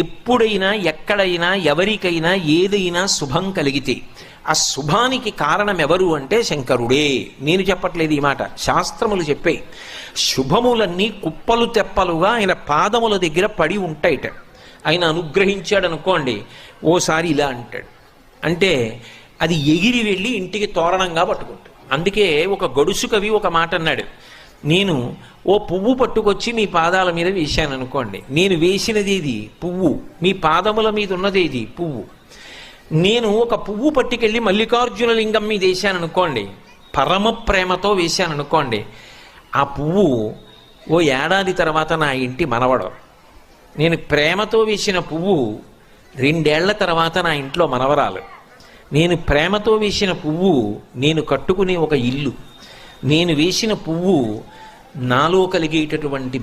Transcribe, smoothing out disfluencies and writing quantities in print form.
ఎప్పుడైనా ఎక్కడైనా ఎవరికైనా ఏదైనా శుభం కలిగితే ఆ శుభానికి కారణం ఎవరు అంటే శంకరుడే. నేను చెప్పట్లేదు ఈ మాట, శాస్త్రములు చెప్పాయి. శుభములన్నీ కుప్పలు తెప్పలుగా ఆయన పాదముల దగ్గర పడి ఉంటాయిట. ఆయన అనుగ్రహించాడు అనుకోండి, ఓసారి ఇలా అంటాడు అంటే అది ఎగిరి వెళ్ళి ఇంటికి తోరణంగా పట్టుకుంటాడు. అందుకే ఒక గడుసు కవి ఒక మాట అన్నాడు, నేను ఓ పువ్వు పట్టుకొచ్చి మీ పాదాల మీద వేశాను అనుకోండి, నేను వేసినది ఏది పువ్వు, మీ పాదముల మీద ఉన్నది ఏది పువ్వు. నేను ఒక పువ్వు పట్టుకెళ్ళి మల్లికార్జున లింగం మీద వేశాను అనుకోండి, పరమ ప్రేమతో వేశాను అనుకోండి, ఆ పువ్వు ఓ ఏడాది తర్వాత నా ఇంటి మనవడు. నేను ప్రేమతో వేసిన పువ్వు 2 ఏళ్ల తర్వాత నా ఇంట్లో మనవరాలు. నేను ప్రేమతో వేసిన పువ్వు నేను కట్టుకునే ఒక ఇల్లు. నేను వేసిన పువ్వు నాలో కలిగేటటువంటి